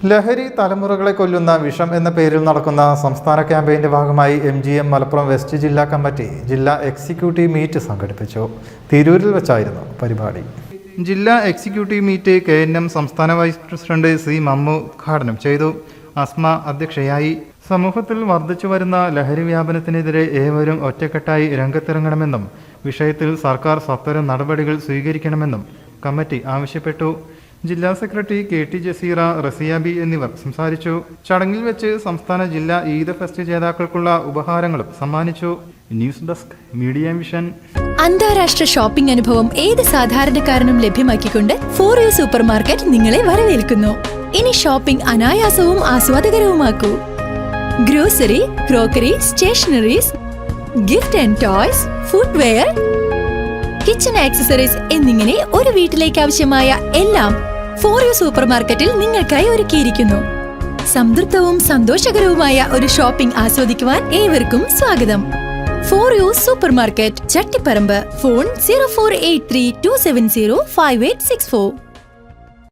ലഹരി തലമുറകളെ കൊല്ലുന്ന വിഷം എന്ന പേരിൽ നടക്കുന്ന സംസ്ഥാന ക്യാമ്പയിന്റെ ഭാഗമായി MGM മലപ്പുറം വെസ്റ്റ് ജില്ലാ കമ്മിറ്റി ജില്ലാ എക്സിക്യൂട്ടീവ് മീറ്റ് സംഘടിപ്പിച്ചു. തിരൂരിൽ വെച്ചായിരുന്നു പരിപാടി. ജില്ലാ എക്സിക്യൂട്ടീവ് മീറ്റ് KNM സംസ്ഥാന വൈസ് പ്രസിഡന്റ് C. മമ്മു ഉദ്ഘാടനം ചെയ്തു. അസ്മ അധ്യക്ഷയായി. സമൂഹത്തിൽ വർദ്ധിച്ചു വരുന്ന ലഹരി വ്യാപനത്തിനെതിരെ ഏവരും ഒറ്റക്കെട്ടായി രംഗത്തിറങ്ങണമെന്നും വിഷയത്തിൽ സർക്കാർ സത്വരം നടപടികൾ സ്വീകരിക്കണമെന്നും കമ്മിറ്റി ആവശ്യപ്പെട്ടു. ജില്ലാ secretary KT Jaseera, Raziya B എന്നിവർ സംസാരിച്ചു. ചടങ്ങിൽ വെച്ച് സംസ്ഥാന ജില്ലാ ഈദ് ഫെസ്റ്റ് ജേതാക്കൾക്കുള്ള ഉപഹാരങ്ങളും സമ്മാനിച്ചു. News desk media vision. അന്താരാഷ്ട്ര ഷോപ്പിംഗ് അനുഭവം ഏത് സാധാരണക്കാരനും ലഭ്യമാക്കിക്കൊണ്ട് ഫോർ യു സൂപ്പർ മാർക്കറ്റ് നിങ്ങളെ വരവേൽക്കുന്നു. ഇനി ഷോപ്പിംഗ് അനായാസവും ആസ്വാദകരവുമാക്കൂ. Grocery, crockery, stationeries, gift and toys, footwear, kitchen accessories എന്നിങ്ങനെ ഒരു വീട്ടിലേക്ക് ആവശ്യമായ എല്ലാം ഫോർ യു സൂപ്പർ മാർക്കറ്റിൽ നിങ്ങൾക്കായി ഒരുക്കിയിരിക്കുന്നു. സംതൃപ്തവും സന്തോഷകരവുമായ ഒരു ഷോപ്പിംഗ് ആസ്വദിക്കുവാൻ ഏവർക്കും സ്വാഗതം. Four you super market, Chattiparamba. Phone 0483 270 5864.